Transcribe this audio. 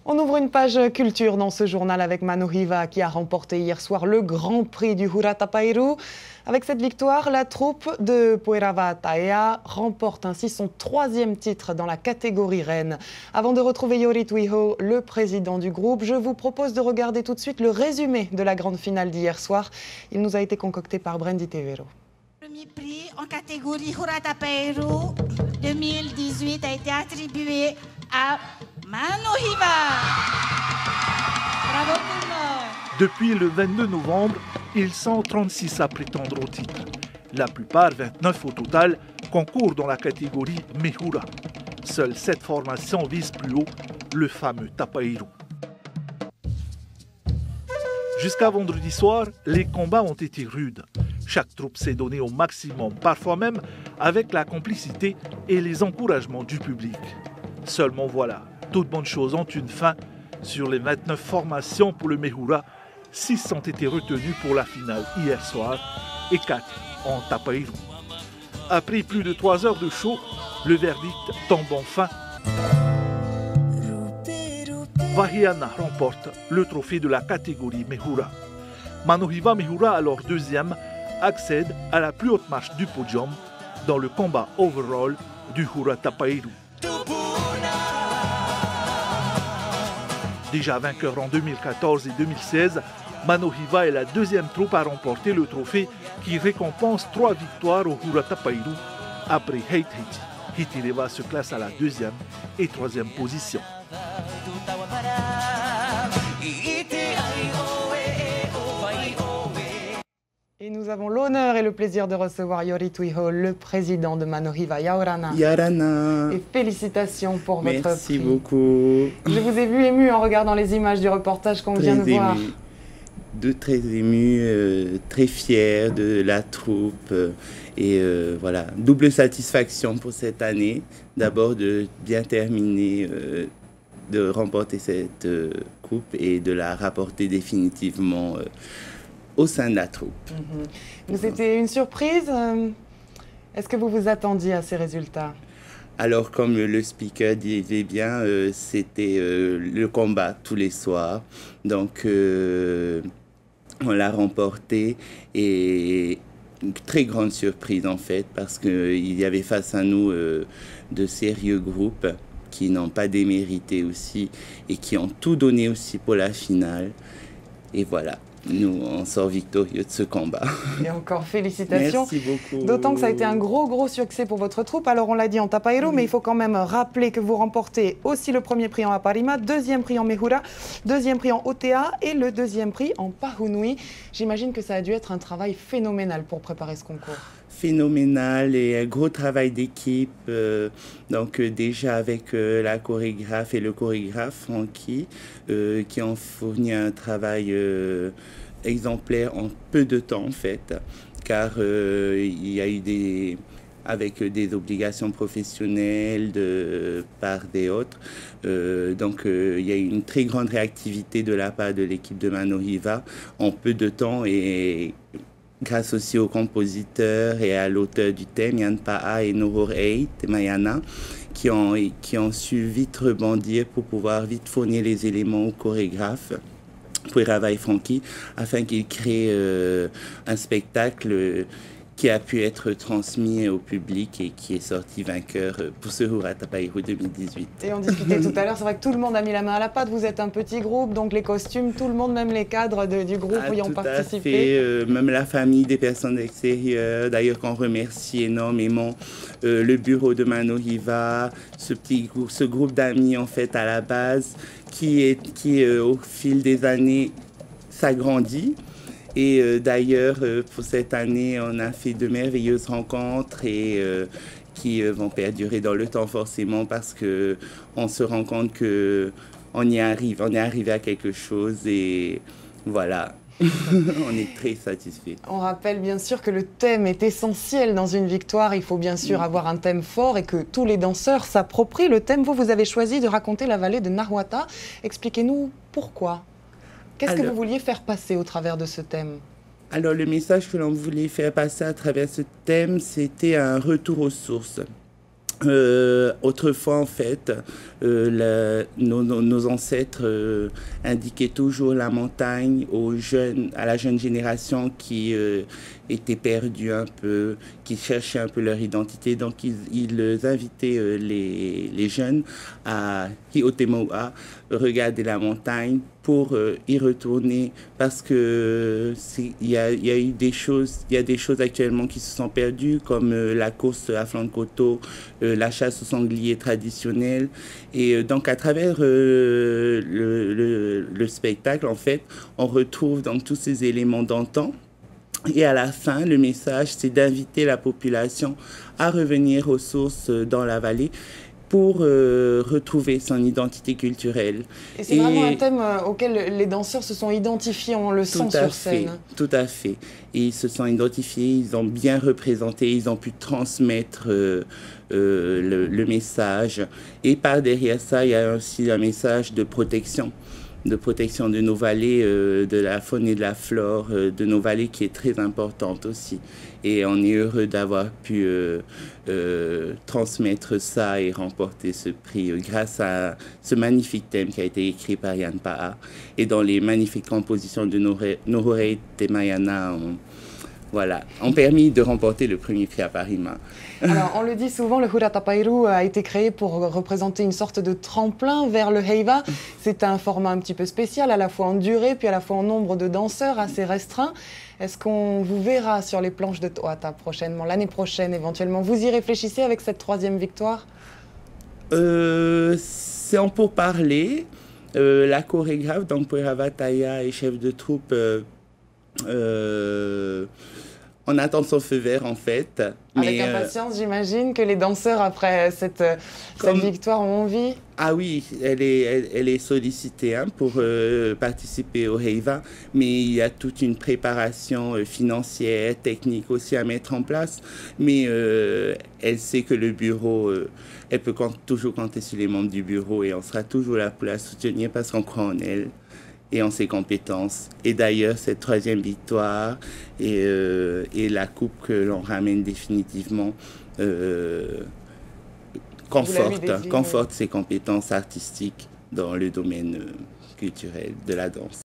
On ouvre une page culture dans ce journal avec Mano Riva qui a remporté hier soir le Grand Prix du Hura Tapairu. Avec cette victoire, la troupe de Puerava Taea remporte ainsi son 3e titre dans la catégorie reine. Avant de retrouver Yori Tuiho, le président du groupe, je vous propose de regarder tout de suite le résumé de la grande finale d'hier soir. Il nous a été concocté par Brandy Tevero. Le premier prix en catégorie Hura Tapairu 2018 a été attribué à Mano Riva. Bravo tout le monde. Depuis le 22 novembre, ils sont 36 à prétendre au titre. La plupart, 29 au total, concourent dans la catégorie Mehura. Seules 7 formations visent plus haut, le fameux Tapairu. Jusqu'à vendredi soir, les combats ont été rudes. Chaque troupe s'est donnée au maximum, parfois même avec la complicité et les encouragements du public. Seulement voilà, toutes bonnes choses ont une fin. Sur les 29 formations pour le Mehura, 6 ont été retenues pour la finale hier soir et 4 en Tapairu. Après plus de 3 heures de show, le verdict tombe enfin. Vahiana remporte le trophée de la catégorie Mehura. Mano Riva Mehura, alors 2e, accède à la plus haute marche du podium dans le combat overall du Hura Tapairu. Déjà vainqueur en 2014 et 2016, Mano Riva est la 2e troupe à remporter le trophée qui récompense 3 victoires au Hura Tapairu après Hate Hiti. Hitireva se classe à la 2e et 3e position. Et nous avons l'honneur et le plaisir de recevoir Yori Tuiho, le président de Mano Riva. Yaorana. Yarana. Et félicitations pour votre prix. Merci beaucoup. Je vous ai vu ému en regardant les images du reportage qu'on vient de voir. Très ému, très fier de la troupe. Et voilà, double satisfaction pour cette année. D'abord de bien terminer, de remporter cette coupe et de la rapporter définitivement au sein de la troupe. C'était une surprise. Est-ce que vous vous attendiez à ces résultats? Alors, comme le speaker disait bien, c'était le combat tous les soirs. Donc, on l'a remporté et une très grande surprise en fait, parce qu'il y avait face à nous de sérieux groupes qui n'ont pas démérité aussi et qui ont tout donné aussi pour la finale. Et voilà. Nous, on sort victorieux de ce combat. Et encore félicitations. Merci beaucoup. D'autant que ça a été un gros succès pour votre troupe. Alors on l'a dit en Tapairu, mais il faut quand même rappeler que vous remportez aussi le 1er prix en Aparima, 2e prix en Mehura, 2e prix en Otea et le 2e prix en Pahunui. J'imagine que ça a dû être un travail phénoménal pour préparer ce concours. Phénoménal et un gros travail d'équipe. Donc déjà avec la chorégraphe et le chorégraphe Francky qui ont fourni un travail exemplaire en peu de temps en fait, car il y a eu avec des obligations professionnelles de part des autres. Donc il y a eu une très grande réactivité de la part de l'équipe de Mano Riva en peu de temps, et grâce aussi aux compositeurs et à l'auteur du thème, Yann Pa'a et Nohor Eit Mayana, qui ont su vite rebondir pour pouvoir vite fournir les éléments aux chorégraphes, Puerava et Francky, afin qu'ils créent un spectacle qui a pu être transmis au public et qui est sorti vainqueur pour ce Hura Tapairu 2018. Et on discutait tout à l'heure, c'est vrai que tout le monde a mis la main à la pâte. Vous êtes un petit groupe, donc les costumes, tout le monde, même les cadres du groupe y ont participé. Même la famille des personnes extérieures, d'ailleurs qu'on remercie énormément. Le bureau de Mano Riva, ce groupe d'amis en fait à la base, qui au fil des années s'agrandit. Et d'ailleurs, pour cette année, on a fait de merveilleuses rencontres et qui vont perdurer dans le temps forcément, parce qu'on se rend compte qu'on y arrive, on est arrivé à quelque chose et voilà. On est très satisfait. On rappelle bien sûr que le thème est essentiel dans une victoire. Il faut bien sûr avoir un thème fort et que tous les danseurs s'approprient le thème. Vous avez choisi de raconter la vallée de Nahuatl. Expliquez-nous pourquoi. Qu'est-ce que vous vouliez faire passer au travers de ce thème? Alors, le message que l'on voulait faire passer à travers ce thème, c'était un retour aux sources. Autrefois, en fait, nos ancêtres indiquaient toujours la montagne aux jeunes, à la jeune génération qui était perdue un peu, qui cherchait un peu leur identité. Donc, ils invitaient les jeunes à Hiotemaua, regarder la montagne pour y retourner parce que il y a eu des choses, il y a des choses actuellement qui se sont perdues comme la course à flanc de coteau, la chasse au sanglier traditionnelle. Et donc, à travers le spectacle, en fait, on retrouve donc tous ces éléments d'antan. Et à la fin, le message, c'est d'inviter la population à revenir aux sources dans la vallée pour retrouver son identité culturelle. Et c'est vraiment un thème auquel les danseurs se sont identifiés, on le sent sur scène. Tout à fait. Et ils se sont identifiés, ils ont bien représenté, ils ont pu transmettre le message. Et par derrière ça, il y a aussi un message de protection de nos vallées, de la faune et de la flore, de nos vallées qui est très importante aussi. Et on est heureux d'avoir pu transmettre ça et remporter ce prix grâce à ce magnifique thème qui a été écrit par Yann Pa'a et dans les magnifiques compositions de Nohorei Temayana ont permis de remporter le premier prix à Parima. Alors, on le dit souvent, le Hura Tapairu a été créé pour représenter une sorte de tremplin vers le Heiva. C'est un format un petit peu spécial, à la fois en durée, puis à la fois en nombre de danseurs assez restreint. Est-ce qu'on vous verra sur les planches de Toata prochainement, l'année prochaine éventuellement? Vous y réfléchissez avec cette 3e victoire? C'est en pourparlers. La chorégraphe, donc Poerava Taya, et chef de troupe, on attend son feu vert en fait. Avec impatience, j'imagine que les danseurs, après cette victoire, ont envie. Ah oui, elle est sollicitée pour participer au Heiva, mais il y a toute une préparation financière, technique aussi à mettre en place. Mais elle sait que le bureau, elle peut toujours compter sur les membres du bureau et on sera toujours là pour la soutenir parce qu'on croit en elle et en ses compétences. Et d'ailleurs, cette 3e victoire et la coupe que l'on ramène définitivement conforte ses compétences artistiques dans le domaine culturel de la danse.